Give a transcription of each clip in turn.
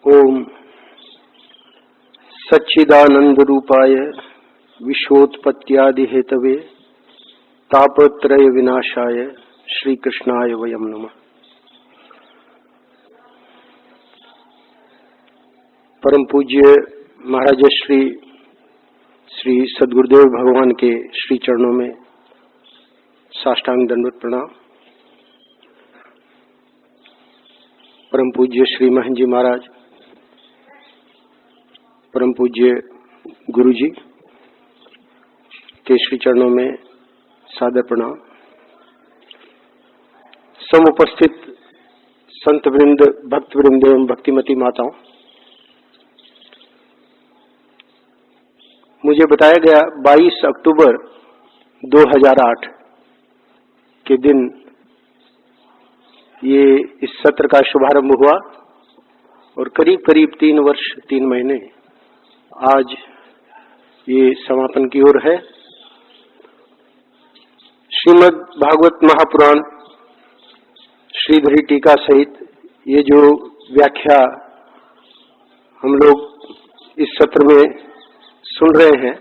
ओम सच्चिदानंद रूपाय विश्वोत्पत्त्यादि Hathaway तापत्रय विनाशाय श्री कृष्णाय वयम नमः। परम पूज्य महाराज श्री सद्गुरुदेव भगवान के श्री चरणों में साष्टांग दंडवत प्रणाम। परम पूज्य श्री महंत जी महाराज, परम पूज्य गुरु जी के श्री चरणों में सादर प्रणाम। समुपस्थित संत वृंद, भक्त वृंद एवं भक्तिमती माताओं, मुझे बताया गया 22 अक्टूबर 2008 के दिन ये इस सत्र का शुभारंभ हुआ और करीब करीब 3 वर्ष 3 महीने आज ये समापन की ओर है। श्रीमद् भागवत महापुराण श्रीधरी टीका सहित ये जो व्याख्या हम लोग इस सत्र में सुन रहे हैं,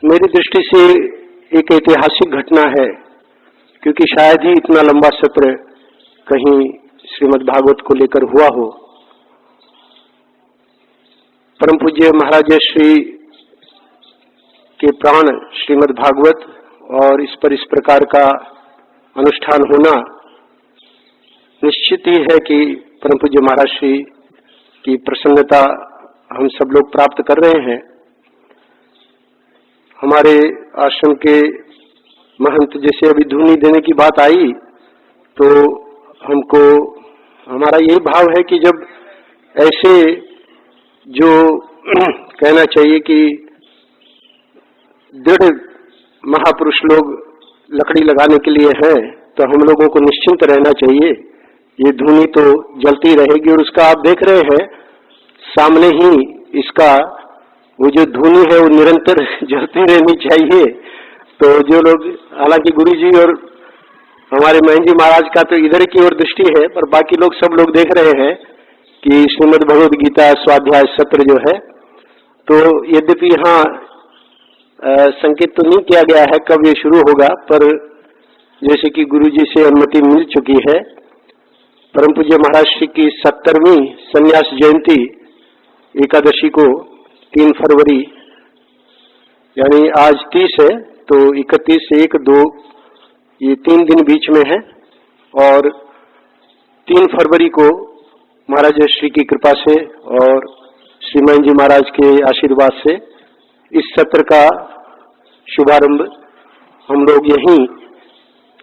मेरी दृष्टि से एक ऐतिहासिक घटना है, क्योंकि शायद ही इतना लंबा सत्र कहीं श्रीमद् भागवत को लेकर हुआ हो। परम पूज्य महाराज श्री के प्राण श्रीमद् भागवत और इस पर इस प्रकार का अनुष्ठान होना निश्चित ही है कि परम पूज्य महाराज श्री की प्रसन्नता हम सब लोग प्राप्त कर रहे हैं। हमारे आश्रम के महंत जैसे अभी धूनी देने की बात आई तो हमको हमारा यही भाव है कि जब ऐसे जो कहना चाहिए कि दृढ़ महापुरुष लोग लकड़ी लगाने के लिए हैं, तो हम लोगों को निश्चिंत रहना चाहिए। ये धूनी तो जलती रहेगी और उसका आप देख रहे हैं सामने ही इसका वो जो धूनी है वो निरंतर जलती रहनी चाहिए। तो जो लोग, हालांकि गुरुजी और हमारे महंत जी महाराज का तो इधर की ओर दृष्टि है, पर बाकी लोग सब लोग देख रहे हैं कि श्रीमद् भगवद गीता स्वाध्याय सत्र जो है, तो यद्यपि यहाँ संकेत तो नहीं किया गया है कब ये शुरू होगा, पर जैसे कि गुरुजी से अनुमति मिल चुकी है। परम पूज्य महाराज श्री की 70वीं संन्यास जयंती एकादशी को 3 फरवरी यानी आज 30 है, तो 31 से 1, 2 ये 3 दिन बीच में है और 3 फरवरी को महाराज श्री की कृपा से और श्रीमान जी महाराज के आशीर्वाद से इस सत्र का शुभारंभ हम लोग यहीं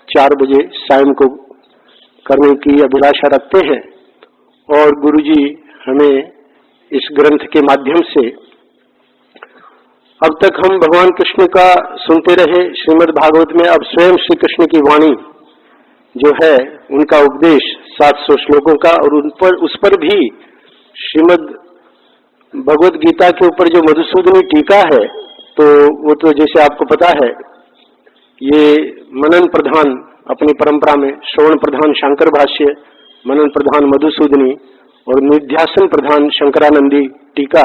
4 बजे शाम को करने की अभिलाषा रखते हैं। और गुरुजी हमें इस ग्रंथ के माध्यम से, अब तक हम भगवान कृष्ण का सुनते रहे श्रीमद् भागवत में, अब स्वयं श्री कृष्ण की वाणी जो है उनका उपदेश 700 श्लोकों का, और उस पर भी श्रीमद् भगवद गीता के ऊपर जो मधुसूदनी टीका है, तो वो तो जैसे आपको पता है ये मनन प्रधान, अपनी परंपरा में श्रवण प्रधान शंकर भाष्य, मनन प्रधान मधुसूदनी और निध्यासन प्रधान शंकरानंदी टीका,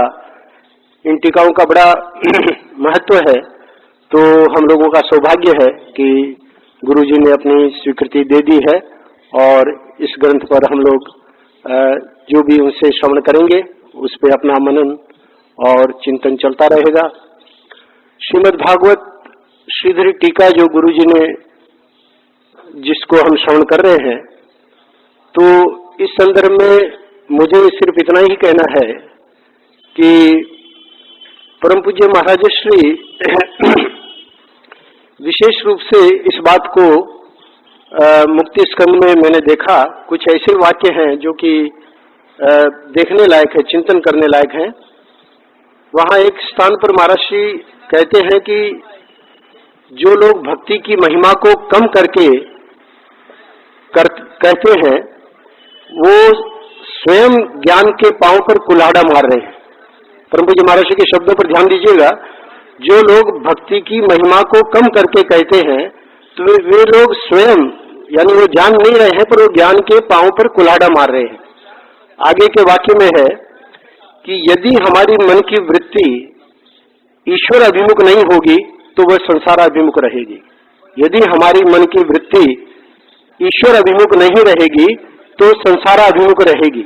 इन टीकाओं का बड़ा महत्व है। तो हम लोगों का सौभाग्य है कि गुरुजी ने अपनी स्वीकृति दे दी है और इस ग्रंथ पर हम लोग जो भी उनसे श्रवण करेंगे उस पे अपना मनन और चिंतन चलता रहेगा। श्रीमद् भागवत श्रीधरी टीका जो गुरुजी ने, जिसको हम श्रवण कर रहे हैं, तो इस संदर्भ में मुझे सिर्फ इतना ही कहना है कि परम पूज्य महाराज श्री विशेष रूप से इस बात को मुक्ति स्कंद में मैंने देखा, कुछ ऐसे वाक्य हैं जो कि देखने लायक है, चिंतन करने लायक हैं। वहां एक स्थान पर महाराज श्री कहते हैं कि जो लोग भक्ति की महिमा को कम करके कहते हैं वो स्वयं ज्ञान के पांव पर कुल्हाड़ा मार रहे हैं। परम पूज्य महाराज के शब्दों पर ध्यान दीजिएगा, जो लोग भक्ति की महिमा को कम करके कहते हैं तो वे लोग स्वयं, यानी वो जान नहीं रहे हैं पर वो ज्ञान के पांव पर कुल्हाड़ा मार रहे हैं। आगे के वाक्य में है कि यदि हमारी मन की वृत्ति ईश्वर अभिमुख नहीं होगी तो वह संसार अभिमुख रहेगी। यदि हमारी मन की वृत्ति ईश्वर अभिमुख नहीं रहेगी तो संसार अभिमुख रहेगी।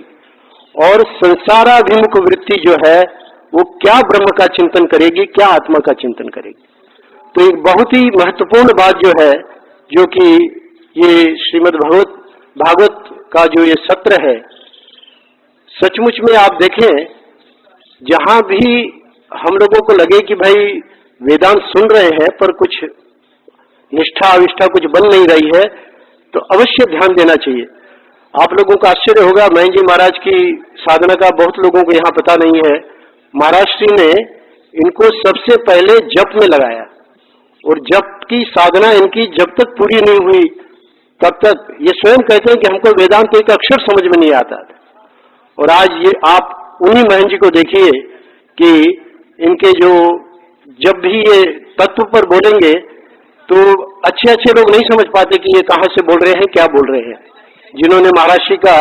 और संसाराभिमुख वृत्ति जो है वो क्या ब्रह्म का चिंतन करेगी, क्या आत्मा का चिंतन करेगी। तो एक बहुत ही महत्वपूर्ण बात जो है, जो कि ये श्रीमद् भागवत का जो ये सत्र है, सचमुच में आप देखें, जहां भी हम लोगों को लगे कि भाई वेदांत सुन रहे हैं पर कुछ निष्ठा अविष्ठा कुछ बन नहीं रही है, तो अवश्य ध्यान देना चाहिए। आप लोगों को आश्चर्य होगा, महंत जी महाराज की साधना का बहुत लोगों को यहाँ पता नहीं है। महाराज श्री ने इनको सबसे पहले जप में लगाया, और जप की साधना इनकी जब तक पूरी नहीं हुई तब तक ये स्वयं कहते हैं कि हमको वेदांत एक अक्षर समझ में नहीं आता था। और आज ये आप उन्हीं महंत जी को देखिए कि इनके जो जब भी ये तत्व पर बोलेंगे तो अच्छे अच्छे लोग नहीं समझ पाते कि ये कहाँ से बोल रहे हैं, क्या बोल रहे हैं। जिन्होंने महाराज श्री का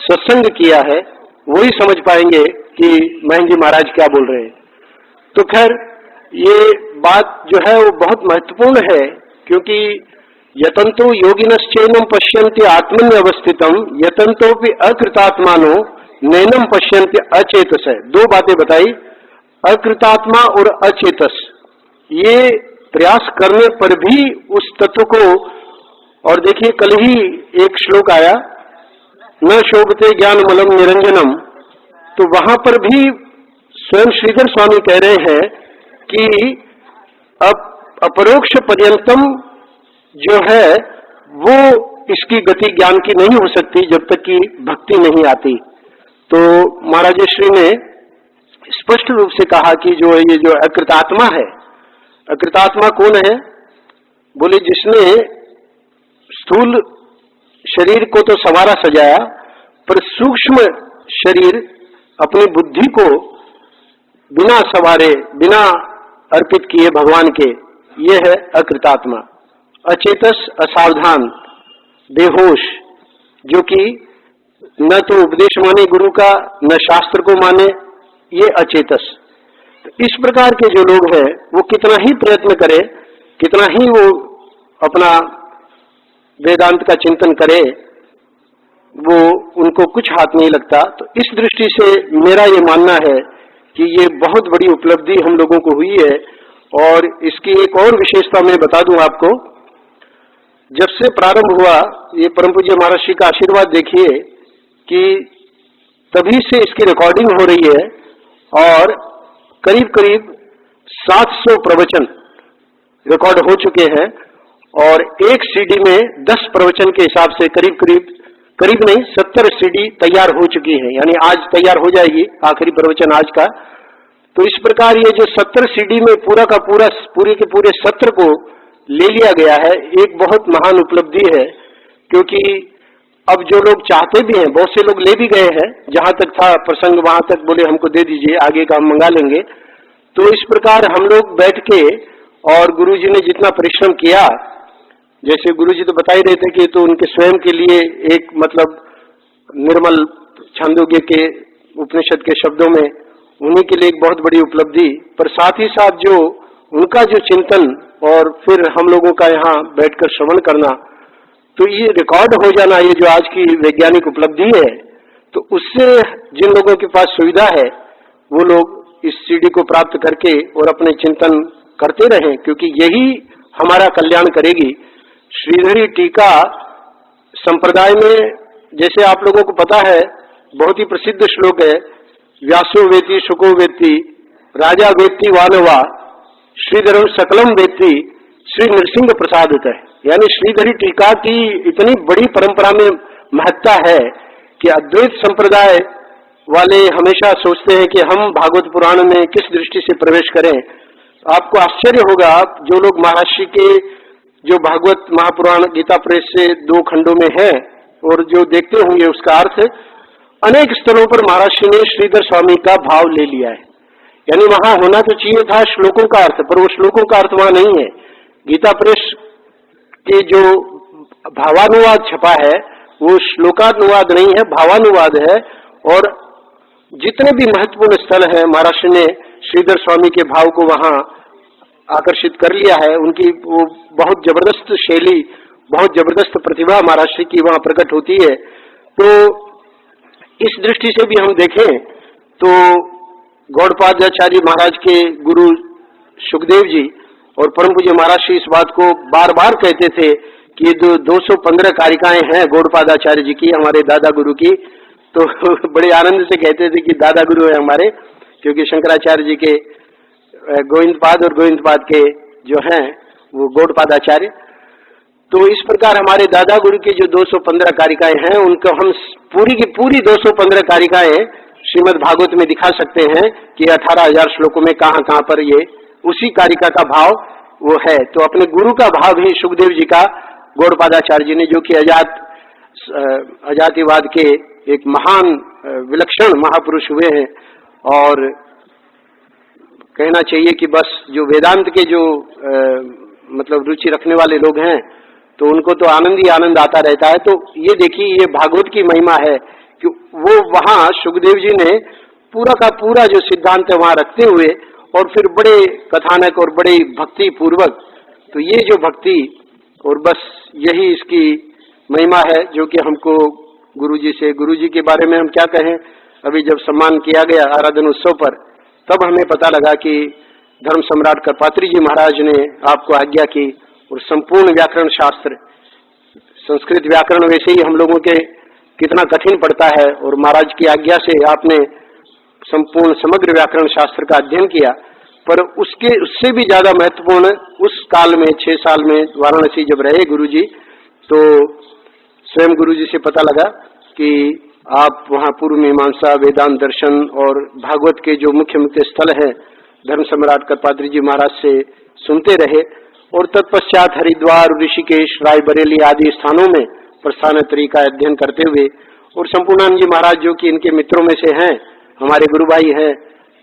सत्संग किया है वही समझ पाएंगे कि महंत जी महाराज क्या बोल रहे हैं। तो खैर ये बात जो है वो बहुत महत्वपूर्ण है, क्योंकि यतंतो योगिनश्चैनम पश्यन्ति आत्मन्य अवस्थितम यतंतो भी अकृतात्मानो नैनम पश्यन्ति अचेतस। दो बातें बताई, अकृतात्मा और अचेतस। ये प्रयास करने पर भी उस तत्व को, और देखिए कल ही एक श्लोक आया, न शोभते ज्ञान मलम निरंजनम, तो वहां पर भी स्वयं श्रीधर स्वामी कह रहे हैं कि अपरोक्ष पर्यंतम जो है वो इसकी गति ज्ञान की नहीं हो सकती जब तक कि भक्ति नहीं आती। तो महाराज श्री ने स्पष्ट रूप से कहा कि जो ये जो अकृतात्मा है, अकृतात्मा कौन है? बोले जिसने स्थूल शरीर को तो संवारा सजाया, पर सूक्ष्म शरीर अपनी बुद्धि को बिना संवारे बिना अर्पित किए भगवान के, ये है अकृतात्मा। अचेतस, असावधान, बेहोश, जो कि न तो उपदेश माने गुरु का, न शास्त्र को माने, ये अचेतस। तो इस प्रकार के जो लोग हैं वो कितना ही प्रयत्न करे, कितना ही वो अपना वेदांत का चिंतन करे, वो उनको कुछ हाथ नहीं लगता। तो इस दृष्टि से मेरा ये मानना है कि ये बहुत बड़ी उपलब्धि हम लोगों को हुई है। और इसकी एक और विशेषता मैं बता दूं आपको, जब से प्रारंभ हुआ, ये परम पूज्य महाराज श्री का आशीर्वाद देखिए कि तभी से इसकी रिकॉर्डिंग हो रही है, और करीब करीब 700 प्रवचन रिकॉर्ड हो चुके हैं, और एक सीडी में 10 प्रवचन के हिसाब से करीब नहीं 70 सीडी तैयार हो चुकी है, यानी आज तैयार हो जाएगी आखिरी प्रवचन आज का। तो इस प्रकार ये जो 70 सीडी में पूरा का पूरा पूरे के पूरे सत्र को ले लिया गया है, एक बहुत महान उपलब्धि है। क्योंकि अब जो लोग चाहते भी हैं, बहुत से लोग ले भी गए हैं, जहां तक था प्रसंग वहां तक बोले हमको दे दीजिए, आगे का हम मंगा लेंगे। तो इस प्रकार हम लोग बैठ के, और गुरुजी ने जितना परिश्रम किया, जैसे गुरुजी तो बता ही रहे थे कि तो उनके स्वयं के लिए एक मतलब निर्मल छांदोग्य के उपनिषद के शब्दों में उन्हीं के लिए एक बहुत बड़ी उपलब्धि, पर साथ ही साथ जो उनका जो चिंतन और फिर हम लोगों का यहाँ बैठकर श्रवण करना, तो ये रिकॉर्ड हो जाना, ये जो आज की वैज्ञानिक उपलब्धि है, तो उससे जिन लोगों के पास सुविधा है वो लोग इस सीडी को प्राप्त करके और अपने चिंतन करते रहें, क्योंकि यही हमारा कल्याण करेगी। श्रीधरी टीका संप्रदाय में, जैसे आप लोगों को पता है, बहुत ही प्रसिद्ध श्लोक है, व्यासो वेति शुको वेति राजा वेत्ति वानवा श्रीधरम सकलम वेत्ति श्री नृसिंह प्रसादित है। यानी श्रीधरी टीका की इतनी बड़ी परंपरा में महत्ता है कि अद्वैत संप्रदाय वाले हमेशा सोचते हैं कि हम भागवत पुराण में किस दृष्टि से प्रवेश करें। आपको आश्चर्य होगा, जो लोग महाराष्ट्र के जो भागवत महापुराण गीता प्रेस से 2 खंडों में है और जो देखते होंगे, उसका अर्थ अनेक स्थलों पर महाराष्ट्र ने श्रीधर स्वामी का भाव ले लिया है। यानी वहां होना तो चाहिए था श्लोकों का अर्थ, पर वो श्लोकों का अर्थ वहां नहीं है। गीता प्रेस के जो भावानुवाद छपा है वो श्लोकानुवाद नहीं है, भावानुवाद है, और जितने भी महत्वपूर्ण स्थल है, महाराष्ट्र ने श्रीधर स्वामी के भाव को वहां आकर्षित कर लिया है। उनकी वो बहुत जबरदस्त शैली, बहुत जबरदस्त प्रतिभा महाराष्ट्र की वहां प्रकट होती है। तो इस दृष्टि से भी हम देखें तो गौड़पादाचार्य महाराज के गुरु सुखदेव जी और परम पूज्य महाराज श्री इस बात को बार बार कहते थे कि जो 215 कारिकाएं हैं गौड़पादाचार्य जी की, हमारे दादा गुरु की, तो बड़े आनंद से कहते थे कि दादा गुरु है हमारे, क्योंकि शंकराचार्य जी के गोविंदपाद और गोविंदपाद के जो हैं वो गौड़पादाचार्य। तो इस प्रकार हमारे दादा गुरु की जो 215 कारिकाएं हैं, उनको हम पूरी की पूरी 215 कारिकाएं श्रीमद् भागवत में दिखा सकते हैं कि 18,000 श्लोकों में कहां कहां पर ये उसी कारिका का भाव वो है। तो अपने गुरु का भाव ही सुखदेव जी का गौड़पादाचार्य जी ने, जो कि अजातिवाद के एक महान विलक्षण महापुरुष हुए हैं, और कहना चाहिए कि बस जो वेदांत के जो मतलब रुचि रखने वाले लोग हैं तो उनको तो आनंद ही आनंद आता रहता है। तो ये देखिए, ये भागवत की महिमा है कि वो वहां सुखदेव जी ने पूरा का पूरा जो सिद्धांत है वहां रखते हुए, और फिर बड़े कथानक और बड़े भक्ति पूर्वक, तो ये जो भक्ति और बस यही इसकी महिमा है जो कि हमको गुरुजी से, गुरुजी के बारे में हम क्या कहें। अभी जब सम्मान किया गया आराधन उत्सव पर, तब हमें पता लगा कि धर्म सम्राट करपात्री जी महाराज ने आपको आज्ञा की, और संपूर्ण व्याकरण शास्त्र, संस्कृत व्याकरण वैसे ही हम लोगों के कितना कठिन पड़ता है, और महाराज की आज्ञा से आपने संपूर्ण समग्र व्याकरण शास्त्र का अध्ययन किया। पर उससे भी ज्यादा महत्वपूर्ण उस काल में 6 साल में वाराणसी जब रहे गुरुजी, तो स्वयं गुरुजी से पता लगा कि आप वहां पूर्व मीमांसा, वेदांत दर्शन और भागवत के जो मुख्य मुख्य स्थल हैं धर्म सम्राट करपात्री जी महाराज से सुनते रहे, और तत्पश्चात हरिद्वार, ऋषिकेश, रायबरेली आदि स्थानों में प्रस्थानत्री का अध्ययन करते हुए, और संपूर्णानंद जी महाराज जो कि इनके मित्रों में से हैं, हमारे गुरु भाई हैं,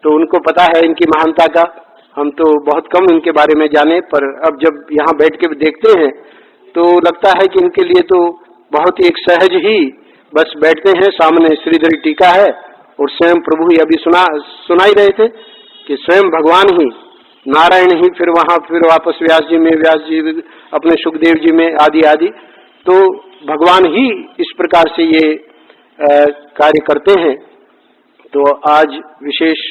तो उनको पता है इनकी महानता का। हम तो बहुत कम इनके बारे में जाने, पर अब जब यहाँ बैठ के देखते हैं तो लगता है कि इनके लिए तो बहुत ही एक सहज ही बस बैठते हैं, सामने श्रीधरी टीका है और स्वयं प्रभु ही अभी सुनाई रहे थे कि स्वयं भगवान ही, नारायण ही, फिर वहां फिर वापस व्यास जी में, व्यास जी अपने सुखदेव जी में, आदि आदि। तो भगवान ही इस प्रकार से ये कार्य करते हैं। तो आज विशेष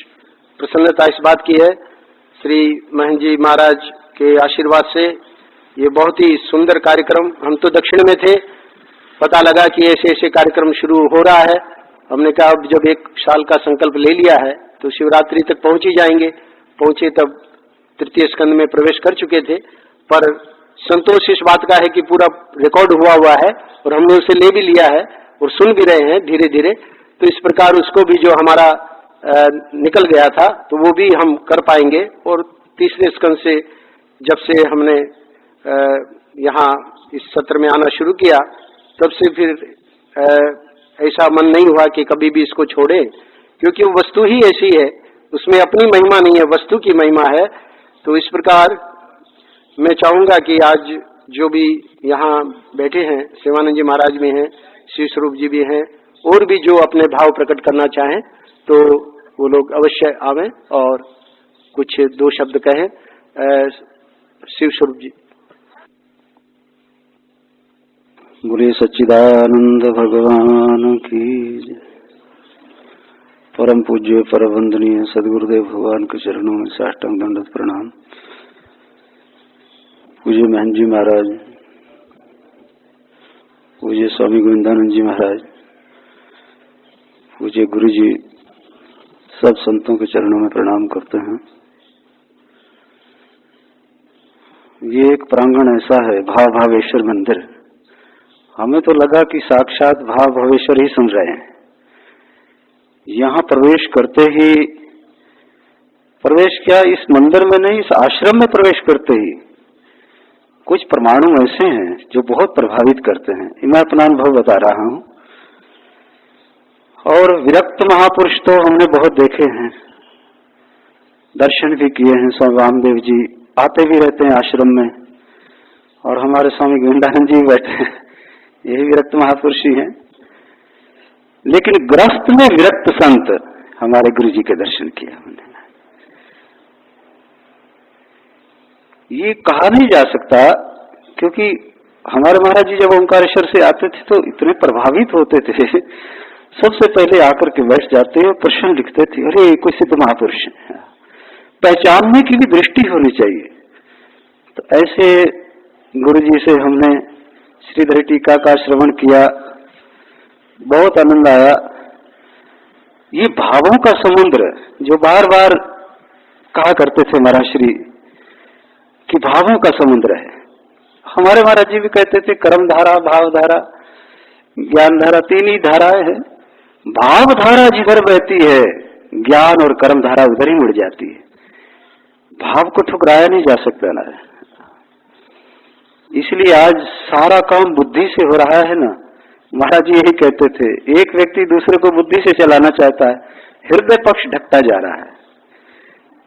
प्रसन्नता इस बात की है, श्री महंत जी महाराज के आशीर्वाद से ये बहुत ही सुंदर कार्यक्रम, हम तो दक्षिण में थे, पता लगा कि ऐसे ऐसे कार्यक्रम शुरू हो रहा है। हमने कहा अब जब 1 साल का संकल्प ले लिया है तो शिवरात्रि तक पहुंच ही जाएंगे। पहुंचे तब तृतीय स्कंद में प्रवेश कर चुके थे, पर संतोष इस बात का है कि पूरा रिकॉर्ड हुआ है और हमने उसे ले भी लिया है और सुन भी रहे हैं धीरे धीरे। तो इस प्रकार उसको भी जो हमारा निकल गया था तो वो भी हम कर पाएंगे। और तीसरे स्कंद से जब से हमने यहाँ इस सत्र में आना शुरू किया, तब से फिर ऐसा मन नहीं हुआ कि कभी भी इसको छोड़े, क्योंकि वो वस्तु ही ऐसी है, उसमें अपनी महिमा नहीं है, वस्तु की महिमा है। तो इस प्रकार मैं चाहूंगा कि आज जो भी यहाँ बैठे हैं, शिवानंद जी महाराज भी हैं, श्री स्वरूप जी भी हैं, और भी जो अपने भाव प्रकट करना चाहें तो वो लोग अवश्य आवें और कुछ 2 शब्द कहें। शिव स्वरूप जी। बोलिए सच्चिदानंद भगवान की जय। परम पूज्य परम वंदनीय सदगुरुदेव भगवान के चरणों में साष्टांग दंडवत प्रणाम। पूज्य महंत जी महाराज, पूज्य स्वामी गोविंदानंद जी महाराज, पूज्य गुरु जी, सब संतों के चरणों में प्रणाम करते हैं। ये एक प्रांगण ऐसा है, भाव भावेश्वर मंदिर। हमें तो लगा कि साक्षात भाव भावेश्वर ही सुन रहे हैं। यहाँ प्रवेश करते ही, प्रवेश क्या इस मंदिर में नहीं, इस आश्रम में प्रवेश करते ही कुछ परमाणु ऐसे हैं जो बहुत प्रभावित करते हैं। मैं अपना अनुभव बता रहा हूँ। और विरक्त महापुरुष तो हमने बहुत देखे हैं, दर्शन भी किए हैं। स्वामी वामदेव जी आते भी रहते हैं आश्रम में, और हमारे स्वामी गोविंदानंद जी बैठे हैं, यही विरक्त महापुरुष ही हैं। लेकिन ग्रस्त में विरक्त संत हमारे गुरु जी के दर्शन किए हमने। ये कहा नहीं जा सकता, क्योंकि हमारे महाराज जी जब ओंकारेश्वर से आते थे तो इतने प्रभावित होते थे, सबसे पहले आकर के बैठ जाते और प्रश्न लिखते थे, अरे कोई सिद्ध महापुरुष है। पहचानने की भी दृष्टि होनी चाहिए। तो ऐसे गुरु जी से हमने श्रीधरी टीका का श्रवण किया, बहुत आनंद आया। ये भावों का समुद्र जो बार बार कहा करते थे महाराज श्री कि भावों का समुद्र है। हमारे महाराज जी भी कहते थे कर्म धारा, भाव धारा, ज्ञान धारा, तीन ही धाराएं हैं। भाव धारा जिधर बहती है ज्ञान और कर्म धारा उधर ही मुड़ जाती है। भाव को ठुकराया नहीं जा सकता ना। इसलिए आज सारा काम बुद्धि से हो रहा है ना। महाराज जी यही कहते थे, एक व्यक्ति दूसरे को बुद्धि से चलाना चाहता है, हृदय पक्ष ढकता जा रहा है,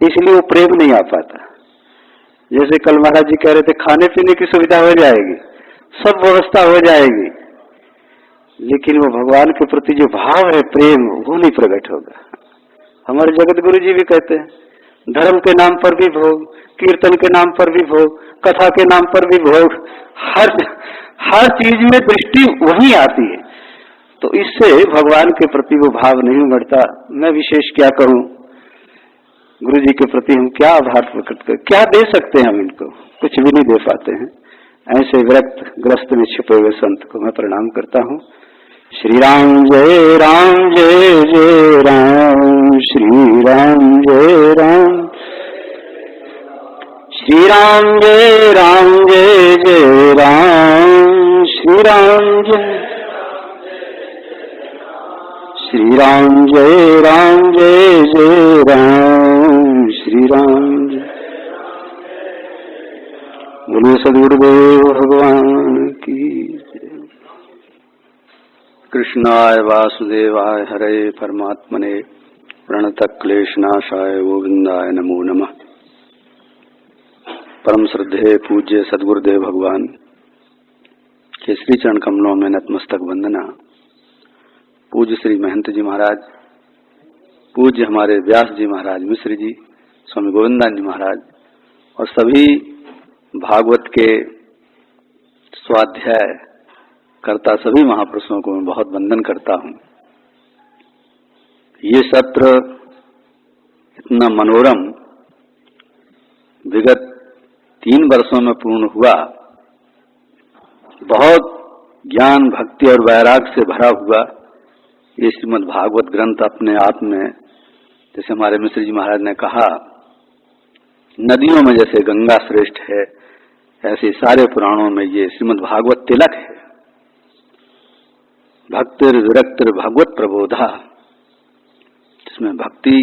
इसलिए वो प्रेम नहीं आ पाता। जैसे कल महाराज जी कह रहे थे खाने पीने की सुविधा हो जाएगी, सब व्यवस्था हो जाएगी, लेकिन वो भगवान के प्रति जो भाव है, प्रेम, वो नहीं प्रकट होगा। हमारे जगत गुरु जी भी कहते हैं धर्म के नाम पर भी भोग, कीर्तन के नाम पर भी भोग, कथा के नाम पर भी भोग, हर चीज में दृष्टि वही आती है। तो इससे भगवान के प्रति वो भाव नहीं उमड़ता। मैं विशेष क्या करूं, गुरु जी के प्रति हम क्या आभार प्रकट कर, क्या दे सकते हैं हम इनको, कुछ भी नहीं दे पाते हैं। ऐसे विरक्त ग्रस्त में छिपे हुए संत को मैं प्रणाम करता हूँ। श्री राम जय राम जय जय राम, श्री राम जय राम, श्री राम जय जय राम, श्री राम जय जय राम, श्री राम जय। बोलो सद्गुरुदेव भगवान की। कृष्णाय वासुदेवाय हरे परमात्मने प्रणतः क्लेशनाशाय गोविंदाय नमो नमः। परम श्रद्धेय पूज्य सद्गुरुदेव भगवान के श्री चरण कमलों में नतमस्तक वंदना। पूज्य श्री महंत जी महाराज, पूज्य हमारे व्यास जी महाराज, मिश्र जी, स्वामी गोविंदान जी महाराज और सभी भागवत के स्वाध्याय करता सभी महापुरुषों को मैं बहुत वंदन करता हूँ। ये सत्र इतना मनोरम विगत 3 वर्षों में पूर्ण हुआ, बहुत ज्ञान, भक्ति और वैराग से भरा हुआ। ये श्रीमद् भागवत ग्रंथ अपने आप में, जैसे हमारे मिश्र जी महाराज ने कहा, नदियों में जैसे गंगा श्रेष्ठ है, ऐसे सारे पुराणों में ये श्रीमद् भागवत तिलक है। भक्तिर विरक्तिर भगवत प्रबोधा, जिसमें भक्ति,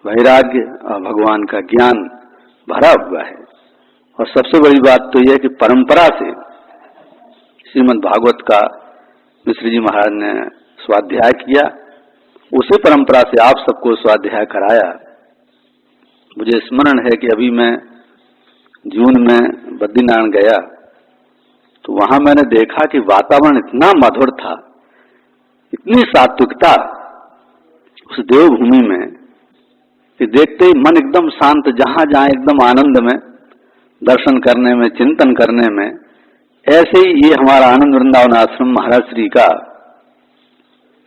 वैराग्य और भगवान का ज्ञान भरा हुआ है। और सबसे बड़ी बात तो यह है कि परंपरा से श्रीमद् भागवत का मिश्र जी महाराज ने स्वाध्याय किया, उसी परंपरा से आप सबको स्वाध्याय कराया। मुझे स्मरण है कि अभी मैं जून में बद्रीनारायण गया तो वहां मैंने देखा कि वातावरण इतना मधुर था, इतनी सात्विकता उस देवभूमि में कि देखते ही मन एकदम शांत, जहां जहां एकदम आनंद में, दर्शन करने में, चिंतन करने में। ऐसे ही ये हमारा आनंद वृंदावन आश्रम महाराज श्री का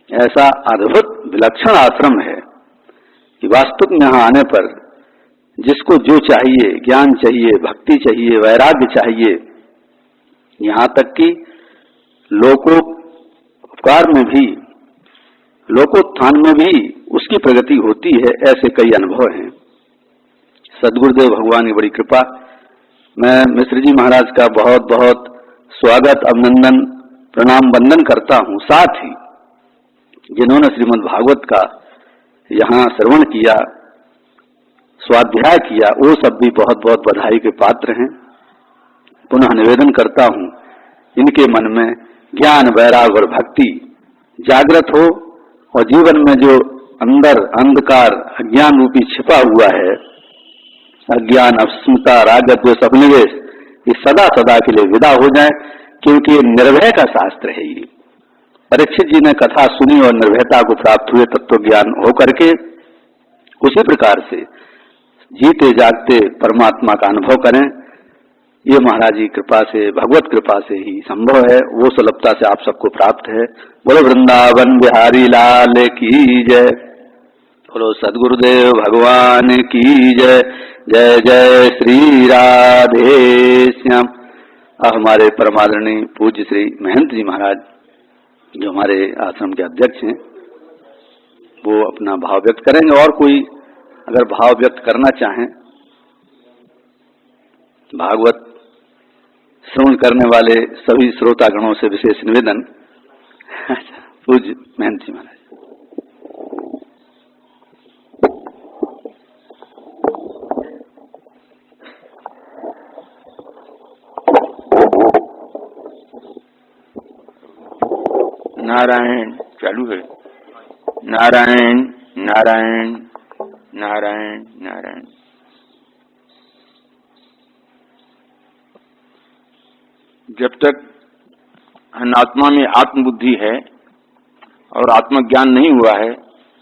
ऐसा अद्भुत विलक्षण आश्रम है कि वास्तव में यहाँ आने पर जिसको जो चाहिए, ज्ञान चाहिए, भक्ति चाहिए, वैराग्य चाहिए, यहाँ तक कि लोकोपकार में भी, लोकोत्थान में भी उसकी प्रगति होती है। ऐसे कई अनुभव हैं। सद्गुरुदेव भगवान की बड़ी कृपा। मैं मिश्र जी महाराज का बहुत बहुत स्वागत, अभिनंदन, प्रणाम, वंदन करता हूँ। साथ ही जिन्होंने श्रीमद् भागवत का यहाँ श्रवण किया, स्वाध्याय किया, वो सब भी बहुत बहुत बधाई के पात्र हैं। पुनः निवेदन करता हूँ, इनके मन में ज्ञान, वैराग और भक्ति जागृत हो और जीवन में जो अंदर अंधकार, अज्ञान रूपी छिपा हुआ है, अज्ञान, अस्मिता, राग, द्वेष, अभिनिवेश, ये सदा सदा के लिए विदा हो जाए, क्योंकि ये निर्भय का शास्त्र है। ये परीक्षित जी ने कथा सुनी और निर्भयता को प्राप्त हुए तत्व ज्ञान होकर के उसी प्रकार से जीते जागते परमात्मा का अनुभव करें। ये महाराज जी कृपा से, भगवत कृपा से ही संभव है। वो सुलभता से आप सबको प्राप्त है। बोलो वृंदावन बिहारी लाल की जय। बोलो सद्गुरुदेव भगवान की जय। जय जय श्री राधे श्याम। हमारे परमादरणीय पूज्य श्री महंत जी महाराज जो हमारे आश्रम के अध्यक्ष हैं, वो अपना भाव व्यक्त करेंगे। और कोई अगर भाव व्यक्त करना चाहें, भागवत श्रवण करने वाले सभी श्रोतागणों से विशेष निवेदन। पूज्य महंत जी महाराज। नारायण चालू है। नारायण नारायण नारायण नारायण। जब तक अनात्मा में आत्मबुद्धि है और आत्मज्ञान नहीं हुआ है,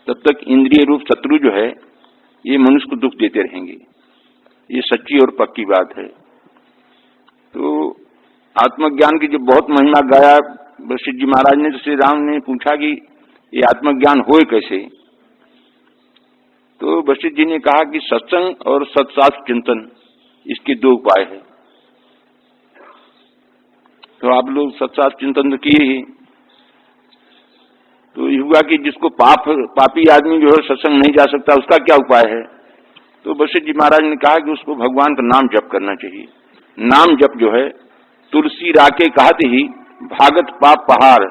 तब तक इंद्रिय रूप शत्रु जो है ये मनुष्य को दुख देते रहेंगे। ये सच्ची और पक्की बात है। तो आत्मज्ञान की जो बहुत महिमा गाया वशिष्ठ जी महाराज ने, तो श्री राम ने पूछा कि ये आत्मज्ञान होए कैसे? तो वशिष्ठ जी ने कहा कि सत्संग और सत्शास्त्र चिंतन, इसके दो उपाय है। तो आप लोग सत्शास्त्र चिंतन तो किए ही, तो ये हुआ कि जिसको पापी आदमी जो है सत्संग नहीं जा सकता, उसका क्या उपाय है? तो वशिष्ठ जी महाराज ने कहा कि उसको भगवान का नाम जप करना चाहिए। नाम जप जो है, तुलसी राके कहते ही भागत पाप पहाड़।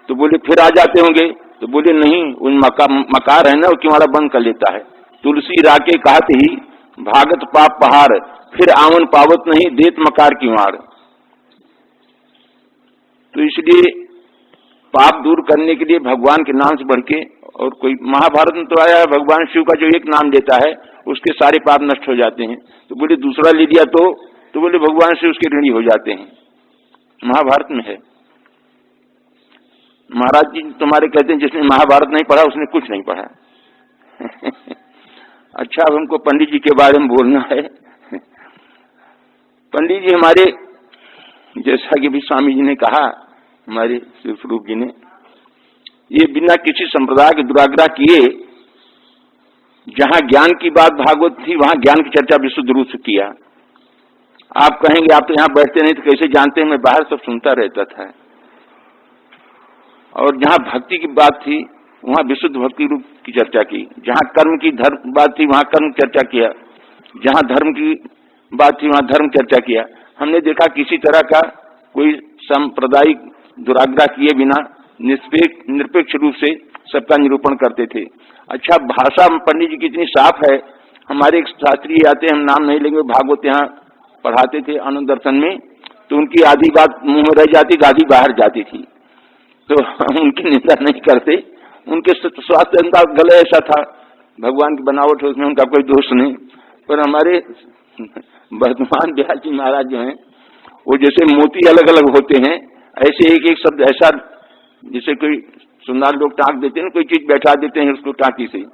तो बोले फिर आ जाते होंगे? तो बोले नहीं, उन मकार है ना, वो किवाड़ा बंद कर लेता है। तुलसी राके कहते ही भागत पाप पहाड़, फिर आवन पावत नहीं देत मकार किवाड़। तो इसलिए पाप दूर करने के लिए भगवान के नाम से बढ़ के और कोई, महाभारत में तो आया है भगवान शिव का जो एक नाम लेता है उसके सारे पाप नष्ट हो जाते हैं। तो बोले दूसरा ले लिया तो बोले भगवान शिव उसके ऋणी हो जाते हैं। महाभारत में है। महाराज जी तुम्हारे कहते हैं जिसने महाभारत नहीं पढ़ा उसने कुछ नहीं पढ़ा। अच्छा, अब हमको पंडित जी के बारे में बोलना है। पंडित जी हमारे, जैसा कि भी स्वामी जी ने कहा, हमारे शिव स्वरूप जी ने, ये बिना किसी संप्रदाय के दुराग्रह किए, जहां ज्ञान की बात भागवत थी वहां ज्ञान की चर्चा विशुद्ध रूप से किया। आप कहेंगे आप तो यहाँ बैठते नहीं तो कैसे जानते हैं? मैं बाहर सब सुनता रहता था। और जहां भक्ति की बात थी वहां विशुद्ध भक्ति रूप की चर्चा की। जहां कर्म की धर्म बात थी वहां कर्म चर्चा किया। जहां धर्म की बात थी वहां धर्म चर्चा किया। हमने देखा किसी तरह का कोई सांप्रदायिक दुराग्रह किए बिना निरपेक्ष रूप से सबका निरूपण करते थे। अच्छा, भाषा पंडित जी की इतनी साफ है। हमारे एक शास्त्री आते हैं, हम नाम नहीं लेंगे, भागवत यहाँ पढ़ाते थे आनंद दर्शन में, तो उनकी आधी बात मुंह में रह जाती, आधी बाहर जाती थी। तो हम उनकी निंदा नहीं करते। उनके स्वास्थ्य उनका गले ऐसा था, भगवान की बनावट है, उसमें उनका कोई दोष नहीं। पर हमारे वर्धमान व्यास जी महाराज जो हैं, वो जैसे मोती अलग अलग होते हैं, ऐसे एक एक शब्द ऐसा, जैसे कोई सुंदर लोग टाँक देते हैं, कोई चीज बैठा देते हैं उसको टाँकी से,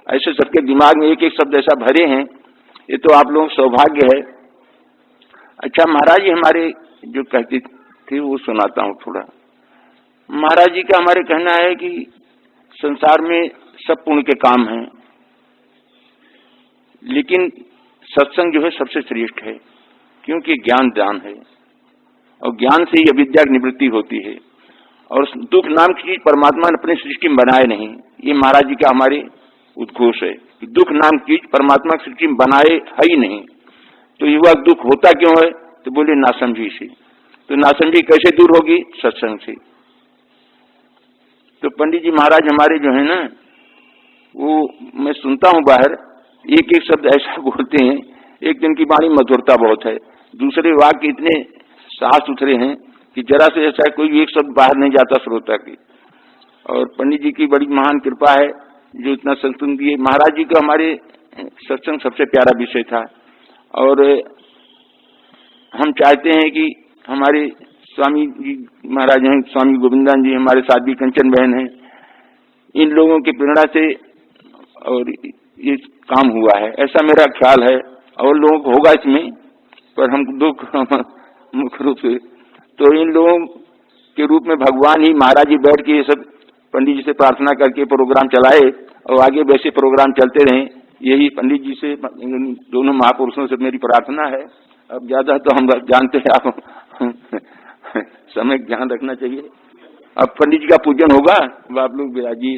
ऐसे सबके दिमाग में एक एक शब्द ऐसा भरे हैं। ये तो आप लोगों का सौभाग्य है। अच्छा, महाराज जी हमारे जो कहते थे वो सुनाता हूँ थोड़ा। महाराज जी का हमारे कहना है कि संसार में सब पुण्य के काम हैं, लेकिन सत्संग जो है सबसे श्रेष्ठ है, क्योंकि ज्ञान दान है और ज्ञान से ही अविद्या की निवृत्ति होती है। और दुख नाम की चीज परमात्मा ने अपनी सृष्टि में बनाए नहीं। ये महाराज जी का हमारे उद्घोष है कि दुख नाम की चीज परमात्मा की सृष्टि में बनाए है ही नहीं। तो युवा दुख होता क्यों है? तो बोले नासमझी से। तो नासमझी कैसे दूर होगी? सत्संग से। तो पंडित जी महाराज हमारे जो है ना, वो मैं सुनता हूँ बाहर, एक एक शब्द ऐसा बोलते हैं। एक दिन की वाणी मधुरता बहुत है, दूसरे वाक्य इतने साफ सुथरे हैं कि जरा से ऐसा कोई एक शब्द बाहर नहीं जाता श्रोता की। और पंडित जी की बड़ी महान कृपा है जो इतना संतुलन दिए। महाराज जी का हमारे सत्संग सबसे प्यारा विषय था। और हम चाहते हैं कि हमारे स्वामी जी महाराज हैं, स्वामी गोविंदान जी हमारे साध्वी कंचन बहन हैं, इन लोगों की प्रेरणा से और ये काम हुआ है, ऐसा मेरा ख्याल है। और लोगों को होगा इसमें, पर हम दुख मुख्य रूप से तो इन लोगों के रूप में भगवान ही महाराज जी बैठ के ये सब पंडित जी से प्रार्थना करके प्रोग्राम चलाए और आगे वैसे प्रोग्राम चलते रहें, यही पंडित जी से दोनों महापुरुषों से मेरी प्रार्थना है। अब ज्यादा तो हम जानते हैं, आप समय ध्यान रखना चाहिए। अब पंडित जी का पूजन होगा, अब आप लोग विराजिए।